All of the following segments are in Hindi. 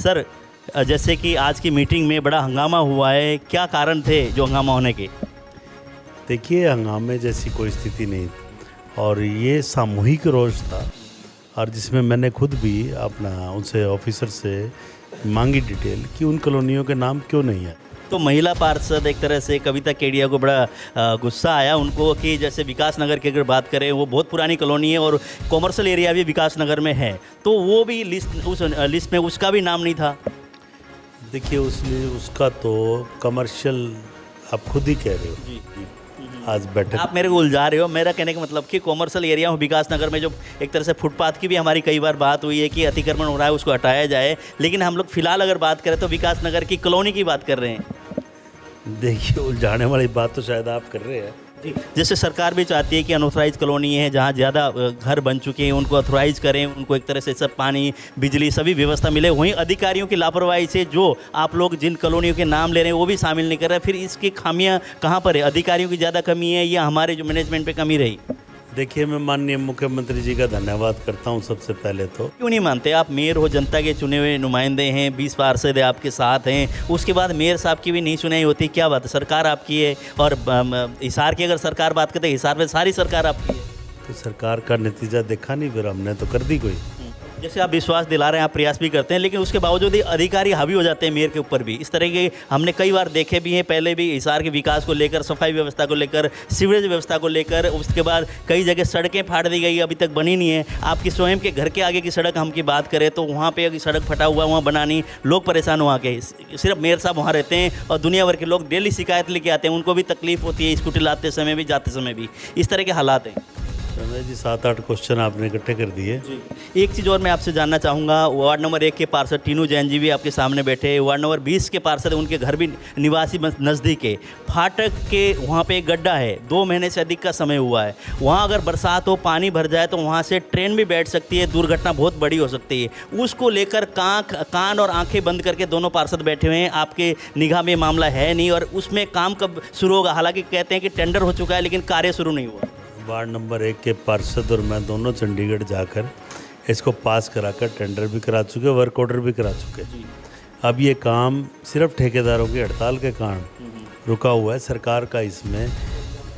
सर, जैसे कि आज की मीटिंग में बड़ा हंगामा हुआ है, क्या कारण थे जो हंगामा होने के? देखिए, हंगामे जैसी कोई स्थिति नहीं और ये सामूहिक रोष था और जिसमें मैंने खुद भी अपना उनसे ऑफिसर से मांगी डिटेल कि उन कॉलोनियों के नाम क्यों नहीं है। तो महिला पार्षद एक तरह से कविता केडिया को बड़ा गुस्सा आया उनको कि जैसे विकास नगर की अगर बात करें, वो बहुत पुरानी कॉलोनी है और कॉमर्शियल एरिया भी विकास नगर में है, तो वो भी उस लिस्ट में उसका भी नाम नहीं था। देखिए, उसका तो कमर्शियल आप खुद ही कह रहे हो जी। आज बैठक। आप मेरे को उलझा रहे हो। मेरा कहने का मतलब कि कॉमर्शियल एरिया में विकास नगर में जो एक तरह से फुटपाथ की भी हमारी कई बार बात हुई है कि अतिक्रमण हो रहा है, उसको हटाया जाए, लेकिन हम लोग फिलहाल अगर बात करें तो विकास नगर की कॉलोनी की बात कर रहे हैं। देखिए, उलझाने वाली बात तो शायद आप कर रहे हैं। जैसे सरकार भी चाहती है कि अनऑथराइज कॉलोनी है जहाँ ज़्यादा घर बन चुके हैं उनको ऑथराइज करें, उनको एक तरह से सब पानी बिजली सभी व्यवस्था मिले। वहीं अधिकारियों की लापरवाही से जो आप लोग जिन कॉलोनियों के नाम ले रहे हैं वो भी शामिल नहीं कर रहे। फिर इसकी खामियां कहाँ पर है? अधिकारियों की ज़्यादा कमी है या हमारे जो मैनेजमेंट पे कमी रही? देखिए, मैं माननीय मुख्यमंत्री जी का धन्यवाद करता हूं सबसे पहले तो। क्यों नहीं मानते? आप मेयर हो, जनता के चुने हुए नुमाइंदे हैं, 20 पार्षद आपके साथ हैं, उसके बाद मेयर साहब की भी नहीं सुनाई होती, क्या बात है? सरकार आपकी है और हिसार की अगर सरकार बात करते हैं, हिसार में सारी सरकार आपकी है। तो सरकार का नतीजा देखा नहीं, फिर हमने तो कर दी कोई। जैसे आप विश्वास दिला रहे हैं, आप प्रयास भी करते हैं, लेकिन उसके बावजूद ही अधिकारी हावी हो जाते हैं मेयर के ऊपर भी। इस तरह के हमने कई बार देखे भी हैं, पहले भी हिसार के विकास को लेकर, सफाई व्यवस्था को लेकर, सीवरेज व्यवस्था को लेकर, उसके बाद कई जगह सड़कें फाड़ दी गई, अभी तक बनी नहीं है। आपकी स्वयं के घर के आगे की सड़क हम की बात करें तो वहाँ पे अगर सड़क फटा हुआ, वहाँ बनानी, लोग परेशान वहाँ के, सिर्फ मेयर साहब वहाँ रहते हैं और दुनिया भर के लोग डेली शिकायत लेके आते हैं, उनको भी तकलीफ होती है स्कूटी लाते समय भी, जाते समय भी। इस तरह के हालात हैं। रमेश जी, 7-8 क्वेश्चन आपने इकट्ठे कर दिए। एक चीज़ और मैं आपसे जानना चाहूँगा, वार्ड नंबर 1 के पार्षद टीनू जैन जी भी आपके सामने बैठे हैं, वार्ड नंबर 20 के पार्षद उनके घर भी निवासी नज़दीक है, फाटक के वहाँ पे एक गड्ढा है, 2 महीने से अधिक का समय हुआ है, वहाँ अगर बरसात हो, पानी भर जाए तो वहाँ से ट्रेन भी बैठ सकती है, दुर्घटना बहुत बड़ी हो सकती है। उसको लेकर कान और आंखें बंद करके दोनों पार्षद बैठे हुए हैं, आपके निगाह में मामला है नहीं और उसमें काम कब शुरू होगा? हालांकि कहते हैं कि टेंडर हो चुका है लेकिन कार्य शुरू नहीं हुआ। वार्ड नंबर 1 के पार्षद और मैं दोनों चंडीगढ़ जाकर इसको पास कराकर टेंडर भी करा चुके, वर्क ऑर्डर भी करा चुके। अब ये काम सिर्फ ठेकेदारों की हड़ताल के कारण रुका हुआ है। सरकार का इसमें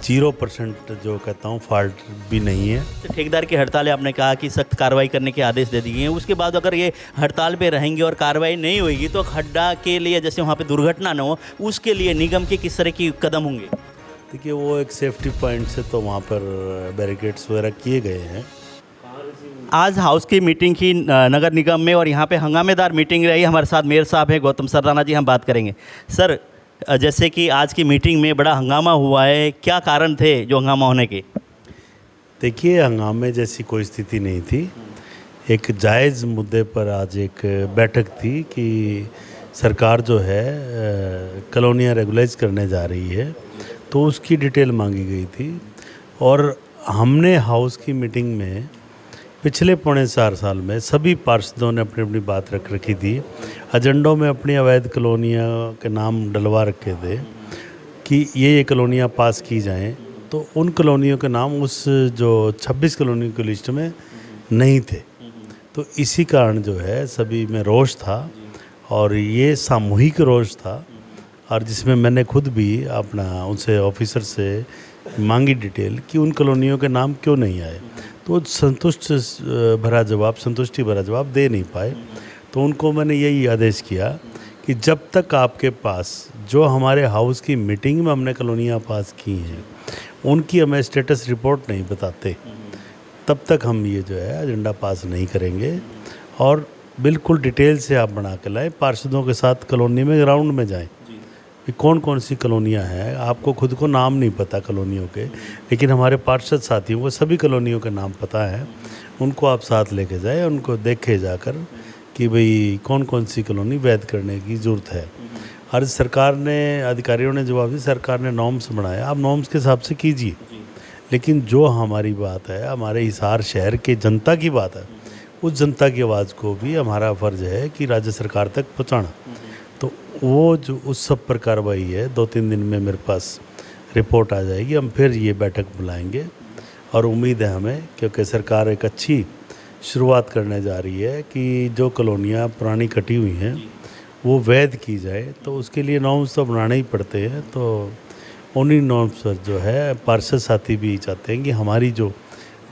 0% जो कहता हूँ फॉल्ट भी नहीं है। तो ठेकेदार की हड़ताल है, आपने कहा कि सख्त कार्रवाई करने के आदेश दे दिए हैं, उसके बाद अगर ये हड़ताल पे रहेंगे और कार्रवाई नहीं होगी तो खड्डा के लिए, जैसे वहाँ पे दुर्घटना न हो, उसके लिए निगम के किस तरह की कदम होंगे? देखिए, वो एक सेफ्टी पॉइंट से तो वहाँ पर बैरिकेड्स वगैरह किए गए हैं। आज हाउस की मीटिंग की नगर निगम में और यहाँ पे हंगामेदार मीटिंग रही। हमारे साथ मेयर साहब हैं गौतम सरदाना जी, हम बात करेंगे। सर, जैसे कि आज की मीटिंग में बड़ा हंगामा हुआ है, क्या कारण थे जो हंगामा होने के? देखिए, हंगामे जैसी कोई स्थिति नहीं थी। एक जायज़ मुद्दे पर आज एक बैठक थी कि सरकार जो है कॉलोनियाँ रेगुलाइज करने जा रही है, तो उसकी डिटेल मांगी गई थी और हमने हाउस की मीटिंग में पिछले 4.25 साल में सभी पार्षदों ने अपनी अपनी बात रख रखी थी। एजेंडों में अपनी अवैध कॉलोनियाँ के नाम डलवा रखे थे कि ये कॉलोनियाँ पास की जाएं, तो उन कॉलोनियों के नाम उस जो 26 कॉलोनी की लिस्ट में नहीं थे। तो इसी कारण जो है सभी में रोष था और ये सामूहिक रोष था और जिसमें मैंने खुद भी अपना उनसे ऑफिसर से मांगी डिटेल कि उन कॉलोनियों के नाम क्यों नहीं आए, तो संतुष्टि भरा जवाब दे नहीं पाए। तो उनको मैंने यही आदेश किया कि जब तक आपके पास जो हमारे हाउस की मीटिंग में हमने कॉलोनियाँ पास की हैं उनकी हमें स्टेटस रिपोर्ट नहीं बताते, तब तक हम ये जो है एजेंडा पास नहीं करेंगे। और बिल्कुल डिटेल से आप बना के लाएँ, पार्षदों के साथ कॉलोनी में ग्राउंड में जाएँ कि कौन कौन सी कॉलोनियाँ हैं। आपको खुद को नाम नहीं पता कॉलोनियों के, लेकिन हमारे पार्षद साथियों को सभी कॉलोनियों के नाम पता है। उनको आप साथ लेके जाए, उनको देखे जाकर कि भाई कौन कौन सी कॉलोनी वैध करने की ज़रूरत है। हर सरकार ने, अधिकारियों ने जवाब दिया, सरकार ने नॉर्म्स बनाए, आप नॉर्म्स के हिसाब से कीजिए, लेकिन जो हमारी बात है, हमारे हिसार शहर के जनता की बात है, उस जनता की आवाज़ को भी हमारा फ़र्ज़ है कि राज्य सरकार तक पहुँचाना। तो वो जो उस सब पर कार्रवाई है, 2-3 दिन में मेरे पास रिपोर्ट आ जाएगी। हम फिर ये बैठक बुलाएंगे और उम्मीद है हमें, क्योंकि सरकार एक अच्छी शुरुआत करने जा रही है कि जो कॉलोनियाँ पुरानी कटी हुई हैं वो वैध की जाए, तो उसके लिए नॉर्म्स तो बनाने ही पड़ते हैं। तो उन्हीं नॉर्म्स पर जो है पार्षद साथी भी चाहते हैं कि हमारी जो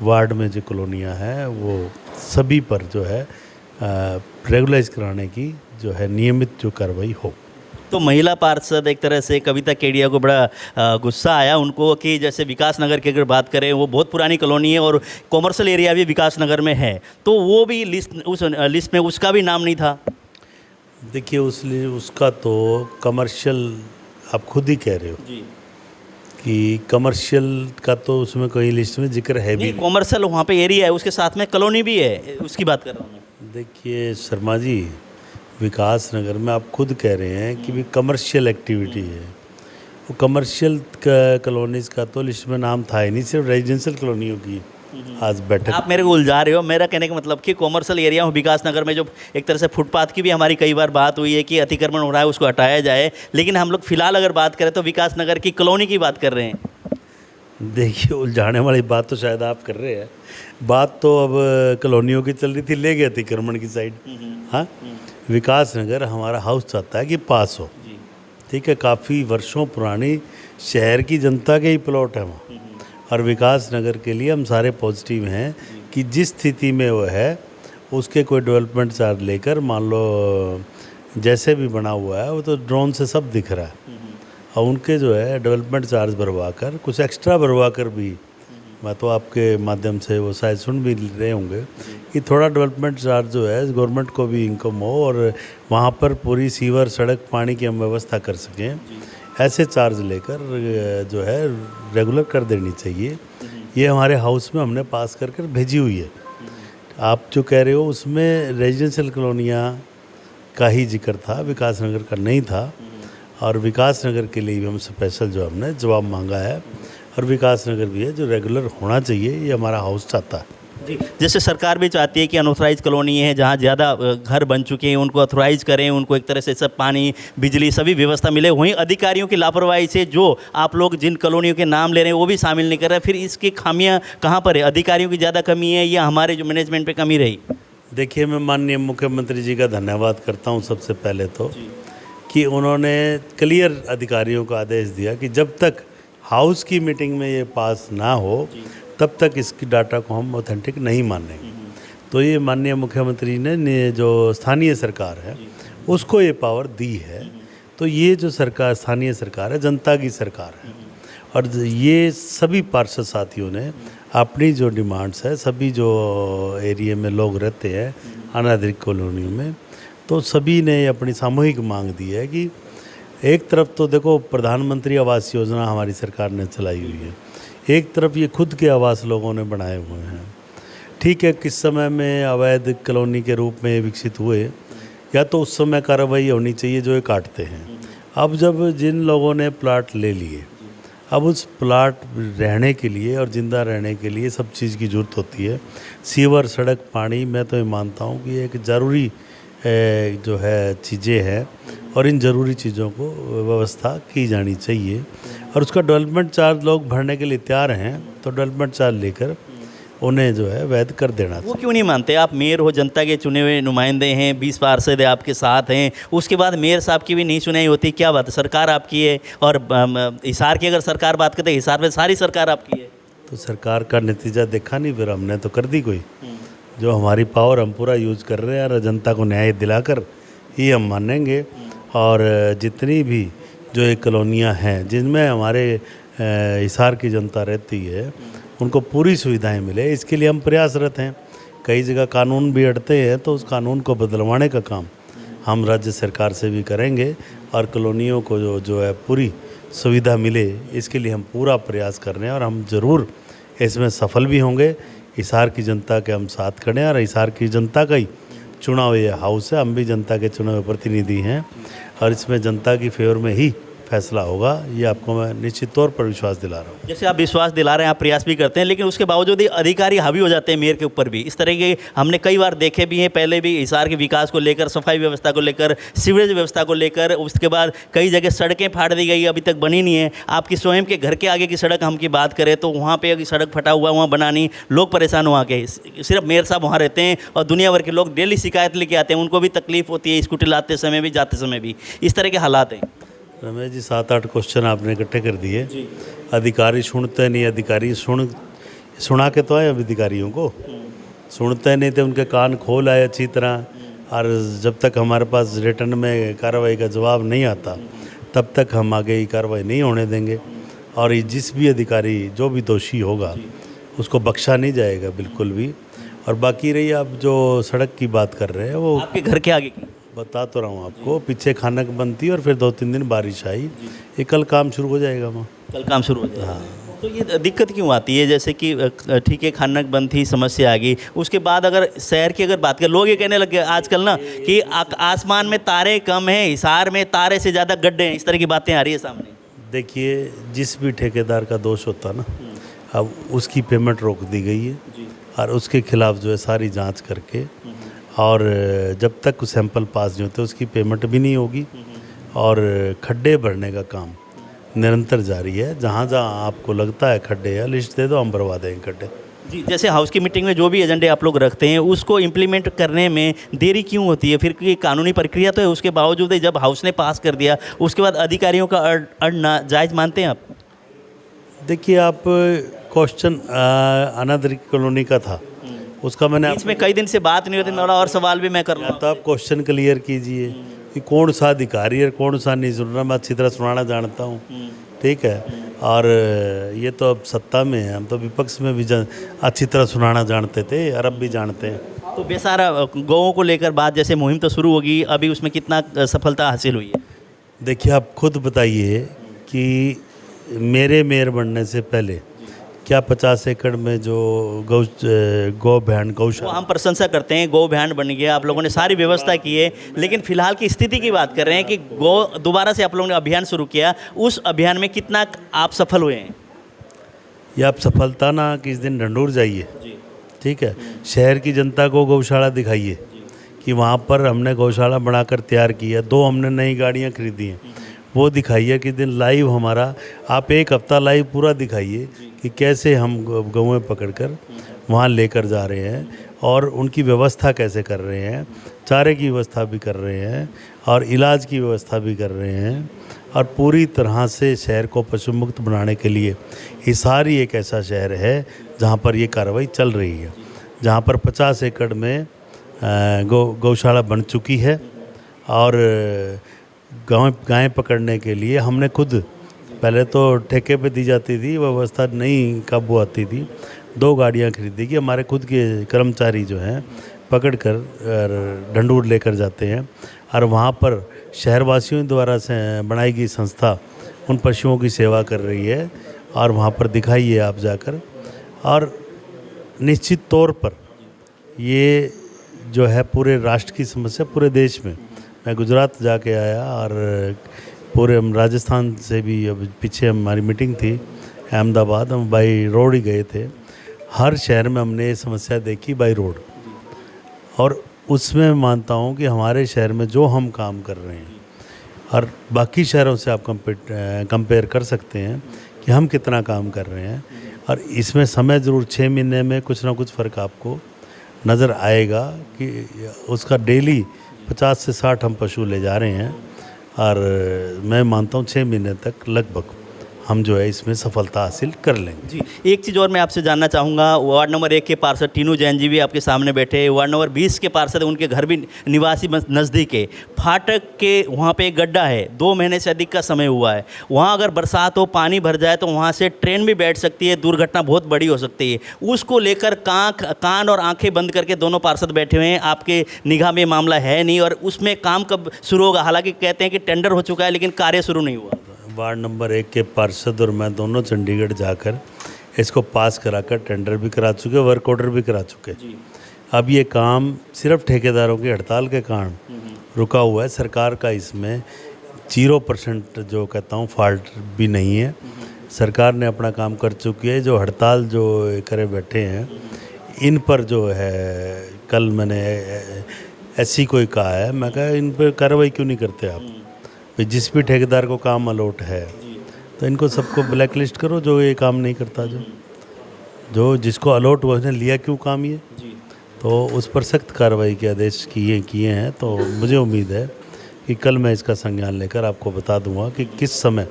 वार्ड में जो कॉलोनियाँ हैं वो सभी पर जो है रेगुलाइज कराने की जो है नियमित जो कार्रवाई हो। तो महिला पार्षद एक तरह से कविता केडिया को बड़ा गुस्सा आया उनको कि जैसे विकास नगर की अगर बात करें वो बहुत पुरानी कॉलोनी है और कॉमर्शियल एरिया भी विकास नगर में है, तो वो भी उस लिस्ट में उसका भी नाम नहीं था। देखिए उसका तो कमर्शियल आप खुद ही कह रहे हो जी, कि कमर्शियल का तो उसमें कोई लिस्ट में जिक्र है भी नहीं कॉमर्शियल वहाँ पे एरिया है, उसके साथ में कॉलोनी भी है, उसकी बात कर रहा हूँ मैं। नहीं। देखिए शर्मा जी, विकास नगर में आप खुद कह रहे हैं कि भी कमर्शियल एक्टिविटी है, वो कमर्शियल कॉलोनीज़ का तो लिस्ट में नाम था ही नहीं, सिर्फ रेजिडेंशियल कॉलोनियों की आज बैठक। आप मेरे को उलझा रहे हो। मेरा कहने का मतलब कि कॉमर्शियल एरिया हो विकास नगर में जो एक तरह से फुटपाथ की भी हमारी कई बार बात हुई है कि अतिक्रमण हो रहा है उसको हटाया जाए, लेकिन हम लोग फिलहाल अगर बात करें तो विकास नगर की कॉलोनी की बात कर रहे हैं। देखिए उलझाने वाली बात तो शायद आप कर रहे हैं, बात तो अब कॉलोनियों की चल रही थी, ले गए अतिक्रमण की साइड। हाँ, विकास नगर हमारा हाउस चाहता है कि पास हो, ठीक है, काफ़ी वर्षों पुरानी शहर की जनता के ही प्लॉट है वहाँ, और विकास नगर के लिए हम सारे पॉजिटिव हैं कि जिस स्थिति में वो है उसके कोई डेवलपमेंट चार्ज लेकर, मान लो जैसे भी बना हुआ है वो तो ड्रोन से सब दिख रहा है, और उनके जो है डेवलपमेंट चार्ज भरवा कर, कुछ एक्स्ट्रा भरवा कर भी, मैं तो आपके माध्यम से वो शायद सुन भी रहे होंगे कि थोड़ा डेवलपमेंट चार्ज जो है गवर्नमेंट को भी इनकम हो और वहाँ पर पूरी सीवर सड़क पानी की हम व्यवस्था कर सकें, ऐसे चार्ज लेकर जो है रेगुलर कर देनी चाहिए। ये हमारे हाउस में हमने पास कर कर भेजी हुई है। आप जो कह रहे हो उसमें रेजिडेंशियल कॉलोनियाँ का ही जिक्र था, विकास नगर का नहीं था, और विकास नगर के लिए भी हम स्पेशल जो हमने जवाब मांगा है, और विकास नगर भी है जो रेगुलर होना चाहिए, ये हमारा हाउस चाहता है। जी, जैसे सरकार भी चाहती है कि अनऑथराइज कॉलोनी है जहाँ ज़्यादा घर बन चुके हैं उनको ऑथराइज करें, उनको एक तरह से सब पानी बिजली सभी व्यवस्था मिले, वहीं अधिकारियों की लापरवाही से जो आप लोग जिन कॉलोनियों के नाम ले रहे हैं वो भी शामिल नहीं कर रहे, फिर इसकी खामियां कहाँ पर है? अधिकारियों की ज़्यादा कमी है या हमारे जो मैनेजमेंट पे कमी रही? देखिए मैं माननीय मुख्यमंत्री जी का धन्यवाद करता हूँ सबसे पहले तो कि उन्होंने क्लियर अधिकारियों को आदेश दिया कि जब तक हाउस की मीटिंग में ये पास ना हो तब तक इसकी डाटा को हम ऑथेंटिक नहीं मानेंगे। तो ये माननीय मुख्यमंत्री ने जो स्थानीय सरकार है उसको ये पावर दी है। तो ये जो सरकार स्थानीय सरकार है जनता की सरकार है, और ये सभी पार्षद साथियों ने अपनी जो डिमांड्स है, सभी जो एरिया में लोग रहते हैं अनाधिकृत कॉलोनियों में, तो सभी ने अपनी सामूहिक मांग दी है कि एक तरफ तो देखो प्रधानमंत्री आवास योजना हमारी सरकार ने चलाई हुई है, एक तरफ ये खुद के आवास लोगों ने बनाए हुए हैं। ठीक है, किस समय में अवैध कॉलोनी के रूप में विकसित हुए, या तो उस समय कार्रवाई होनी चाहिए जो ये काटते हैं। अब जब जिन लोगों ने प्लाट ले लिए, अब उस प्लाट रहने के लिए और ज़िंदा रहने के लिए सब चीज़ की ज़रूरत होती है। सीवर सड़क पानी, मैं तो ये मानता हूँ कि एक ज़रूरी जो है चीज़ें हैं, और इन ज़रूरी चीज़ों को व्यवस्था की जानी चाहिए, और उसका डेवलपमेंट चार्ज लोग भरने के लिए तैयार हैं, तो डेवलपमेंट चार्ज लेकर उन्हें जो है वैध कर देना चाहिए। वो क्यों नहीं मानते? आप मेयर हो, जनता के चुने हुए नुमाइंदे हैं, 20 पार्षद है आपके साथ हैं, उसके बाद मेयर साहब की भी नहीं सुनाई होती, क्या बात है? सरकार आपकी है, और हिसार की अगर सरकार बात करते हिसार में सारी सरकार आपकी है। तो सरकार का नतीजा देखा नहीं, फिर हमने तो कर दी कोई, जो हमारी पावर हम पूरा यूज कर रहे हैं, और जनता को न्याय दिलाकर ही हम मानेंगे। और जितनी भी जो ये कॉलोनियाँ हैं जिनमें हमारे हिसार की जनता रहती है, उनको पूरी सुविधाएं मिले, इसके लिए हम प्रयासरत हैं। कई जगह कानून भी अड़ते हैं, तो उस कानून को बदलवाने का काम हम राज्य सरकार से भी करेंगे, और कॉलोनियों को जो है पूरी सुविधा मिले, इसके लिए हम पूरा प्रयास कर रहे हैं, और हम ज़रूर इसमें सफल भी होंगे। हिसार की जनता के हम साथ खड़े हैं, और हिसार की जनता का ही चुनाव ये हाउस है, हम भी जनता के चुने हुए प्रतिनिधि हैं, और इसमें जनता की फेवर में ही फैसला होगा, ये आपको मैं निश्चित तौर पर विश्वास दिला रहा हूँ। जैसे आप विश्वास दिला रहे हैं, आप प्रयास भी करते हैं, लेकिन उसके बावजूद ही अधिकारी हावी हो जाते हैं मेयर के ऊपर भी। इस तरह के हमने कई बार देखे भी हैं, पहले भी हिसार के विकास को लेकर, सफाई व्यवस्था को लेकर, सीवरेज व्यवस्था को लेकर। उसके बाद कई जगह सड़कें फाड़ दी गई, अभी तक बनी नहीं है। आपकी स्वयं के घर के आगे की सड़क हम की बात करें तो वहाँ पे सड़क फटा हुआ, वहाँ बनानी, लोग परेशान वहाँ के। सिर्फ मेयर साहब वहाँ रहते हैं और दुनिया भर के लोग डेली शिकायत लेके आते हैं, उनको भी तकलीफ होती है स्कूटी लाते समय भी, जाते समय भी। इस तरह के हालात हैं। रमेश जी, 7-8 क्वेश्चन आपने इकट्ठे कर दिए। अधिकारी सुनते नहीं, अधिकारी सुना के तो आए अधिकारियों को, सुनते नहीं थे, उनके कान खोल आए अच्छी तरह। और जब तक हमारे पास रिटर्न में कार्रवाई का जवाब नहीं आता तब तक हम आगे ये कार्रवाई नहीं होने देंगे। और ये जिस भी अधिकारी जो भी दोषी होगा उसको बख्शा नहीं जाएगा बिल्कुल भी। और बाकी रही आप जो सड़क की बात कर रहे हैं, वो आपके घर के आगे की बता तो रहा हूँ आपको, पीछे खानक बनती और फिर 2-3 दिन बारिश आई, ये कल काम शुरू हो जाएगा वहाँ। कल काम शुरू हो जाएगा। तो ये दिक्कत क्यों आती है? जैसे कि ठीक है, खानक बंद थी, समस्या आ गई, उसके बाद अगर शहर की अगर बात करें, लोग ये कहने लगे आजकल ना कि आसमान में तारे कम हैं, हिसार में तारे से ज़्यादा गड्ढे हैं, इस तरह की बातें आ रही है सामने। देखिए, जिस भी ठेकेदार का दोष होता ना, अब उसकी पेमेंट रोक दी गई है और उसके खिलाफ जो है सारी जांच करके, और जब तक सैंपल पास नहीं होते उसकी पेमेंट भी नहीं होगी। और खड्डे भरने का काम निरंतर जारी है। जहाँ जहाँ आपको लगता है खड्डे है, लिस्ट दे दो, हम भरवा देंगे खड्डे। जी, जैसे हाउस की मीटिंग में जो भी एजेंडे आप लोग रखते हैं उसको इम्प्लीमेंट करने में देरी क्यों होती है? फिर ये कानूनी प्रक्रिया तो है, उसके बावजूद ही जब हाउस ने पास कर दिया उसके बाद अधिकारियों का अड़ना जायज़ मानते हैं आप? देखिए, आप क्वेश्चन अनादरी कॉलोनी का था, उसका मैंने इसमें कई दिन से बात नहीं होती, मेरा और सवाल भी मैं कर रहा हूँ। तो आप क्वेश्चन क्लियर कीजिए कि कौन सा अधिकारी है कौन सा नहीं सुन रहा। मैं अच्छी तरह सुनाना जानता हूँ, ठीक है। और ये तो अब सत्ता में है, हम तो विपक्ष में भी अच्छी तरह सुनाना जानते थे और अब भी जानते हैं। तो बेसारा गौओं को लेकर बात, जैसे मुहिम तो शुरू होगी, अभी उसमें कितना सफलता हासिल हुई है? देखिए, आप खुद बताइए कि मेरे मेयर बनने से पहले क्या 50 एकड़ में जो गौ भैंड गौशाला, हम प्रशंसा करते हैं, गौ भैंड बन गया, आप लोगों ने सारी व्यवस्था की है, लेकिन फिलहाल की स्थिति की बात कर रहे हैं कि गौ दोबारा से आप लोगों ने अभियान शुरू किया, उस अभियान में कितना आप सफल हुए हैं? ये आप सफलता ना किस दिन ढंढूर जाइए, ठीक है, शहर की जनता को गौशाला दिखाइए कि वहाँ पर हमने गौशाला बनाकर तैयार की है, 2 हमने नई गाड़ियाँ खरीदी हैं, वो दिखाइए कि दिन लाइव हमारा, आप 1 हफ्ता लाइव पूरा दिखाइए कि कैसे हम गौएं पकड़कर वहाँ लेकर जा रहे हैं और उनकी व्यवस्था कैसे कर रहे हैं, चारे की व्यवस्था भी कर रहे हैं और इलाज की व्यवस्था भी कर रहे हैं। और पूरी तरह से शहर को पशु मुक्त बनाने के लिए हिसार ही एक ऐसा शहर है जहाँ पर ये कार्रवाई चल रही है, जहाँ पर 50 एकड़ में गौशाला बन चुकी है। और गायें पकड़ने के लिए हमने खुद, पहले तो ठेके पे दी जाती थी, व्यवस्था नहीं काबू आती थी, 2 गाड़ियाँ खरीदी कि हमारे खुद के कर्मचारी जो हैं पकड़ कर ढंढूर लेकर जाते हैं और वहाँ पर शहरवासियों द्वारा से बनाई गई संस्था उन पशुओं की सेवा कर रही है और वहाँ पर दिखाइए आप जाकर। और निश्चित तौर पर ये जो है पूरे राष्ट्र की समस्या, पूरे देश में। मैं गुजरात जाके आया और पूरे हम राजस्थान से भी, अब पीछे हमारी मीटिंग थी अहमदाबाद, हम बाई रोड ही गए थे। हर शहर में हमने ये समस्या देखी बाई रोड, और उसमें मैं मानता हूँ कि हमारे शहर में जो हम काम कर रहे हैं और बाकी शहरों से आप कंपेयर कर सकते हैं कि हम कितना काम कर रहे हैं। और इसमें समय ज़रूर 6 महीने में कुछ ना कुछ फ़र्क आपको नज़र आएगा कि उसका डेली 50 से 60 हम पशु ले जा रहे हैं और मैं मानता हूँ 6 महीने तक लगभग हम जो है इसमें सफलता हासिल कर लेंगे। जी, एक चीज़ और मैं आपसे जानना चाहूँगा, वार्ड नंबर 1 के पार्षद टीनू जैन जी भी आपके सामने बैठे, वार्ड नंबर 20 के पार्षद, उनके घर भी निवासी नज़दीक है, फाटक के वहाँ पे एक गड्ढा है, 2 महीने से अधिक का समय हुआ है, वहाँ अगर बरसात हो, पानी भर जाए तो वहाँ से ट्रेन भी बैठ सकती है, दुर्घटना बहुत बड़ी हो सकती है। उसको लेकर कान और आँखें बंद करके दोनों पार्षद बैठे हुए हैं, आपके निगाह में मामला है नहीं, और उसमें काम कब शुरू होगा? हालांकि कहते हैं कि टेंडर हो चुका है लेकिन कार्य शुरू नहीं हुआ। वार्ड नंबर 1 के पार्षद और मैं दोनों चंडीगढ़ जाकर इसको पास कराकर टेंडर भी करा चुके, वर्क ऑर्डर भी करा चुके। अब ये काम सिर्फ ठेकेदारों की हड़ताल के कारण रुका हुआ है। सरकार का इसमें 0% जो कहता हूँ फॉल्ट भी नहीं है। सरकार ने अपना काम कर चुकी है। जो हड़ताल जो करे बैठे हैं इन पर जो है, कल मैंने ऐसी कोई कहा है, मैं कहा इन पर कार्रवाई क्यों नहीं करते आप? भाई जिस भी ठेकेदार को काम अलॉट है तो इनको सबको ब्लैक लिस्ट करो, जो ये काम नहीं करता, जो जिसको अलॉट हुआ उसने लिया क्यों काम ये, तो उस पर सख्त कार्रवाई के आदेश किए हैं। तो मुझे उम्मीद है कि कल मैं इसका संज्ञान लेकर आपको बता दूंगा कि किस समय।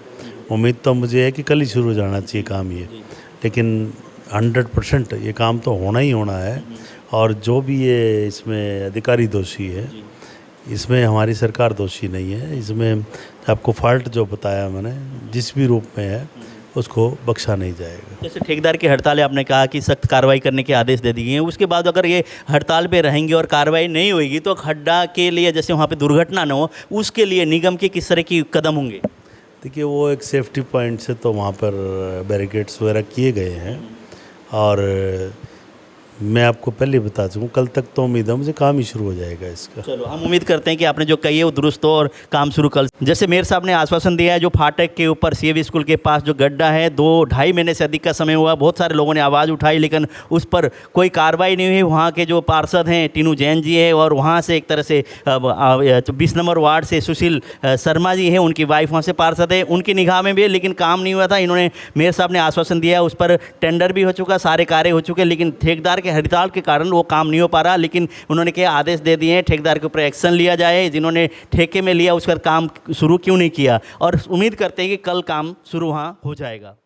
उम्मीद तो मुझे है कि कल ही शुरू हो जाना चाहिए काम ये, लेकिन 100% ये काम तो होना ही होना है। और जो भी ये इसमें अधिकारी दोषी है, इसमें हमारी सरकार दोषी नहीं है। इसमें आपको फॉल्ट जो बताया मैंने, जिस भी रूप में है उसको बख्शा नहीं जाएगा। जैसे ठेकेदार की हड़ताल है, आपने कहा कि सख्त कार्रवाई करने के आदेश दे दिए हैं, उसके बाद अगर ये हड़ताल पे रहेंगे और कार्रवाई नहीं होगी तो खड्डा के लिए, जैसे वहाँ पे दुर्घटना न हो, उसके लिए निगम के किस तरह की कदम होंगे? देखिए, वो एक सेफ्टी पॉइंट से तो वहाँ पर बैरिकेड्स वगैरह किए गए हैं। और मैं आपको पहले बता चुका हूँ, कल तक तो उम्मीद है मुझे काम ही शुरू हो जाएगा इसका। चलो, हम उम्मीद करते हैं कि आपने जो कही है वो दुरुस्त हो और काम शुरू कल। जैसे मेयर साहब ने आश्वासन दिया है, जो फाटक के ऊपर सीएवी स्कूल के पास जो गड्ढा है, 2-2.5 महीने से अधिक का समय हुआ, बहुत सारे लोगों ने आवाज़ उठाई लेकिन उस पर कोई कार्रवाई नहीं हुई। वहाँ के जो पार्षद हैं टीनू जैन जी है, और वहाँ से एक तरह से 20 नंबर वार्ड से सुशील शर्मा जी हैं, उनकी वाइफ वहाँ से पार्षद है, उनकी निगाह में भी है, लेकिन काम नहीं हुआ था। इन्होंने, मेयर साहब ने आश्वासन दिया, उस पर टेंडर भी हो चुका, सारे कार्य हो चुके, लेकिन ठेकेदार के हड़ताल के कारण वो काम नहीं हो पा रहा। लेकिन उन्होंने क्या आदेश दे दिए हैं, ठेकेदार के ऊपर एक्शन लिया जाए, जिन्होंने ठेके में लिया उस पर काम शुरू क्यों नहीं किया, और उम्मीद करते हैं कि कल काम शुरू वहाँ हो जाएगा।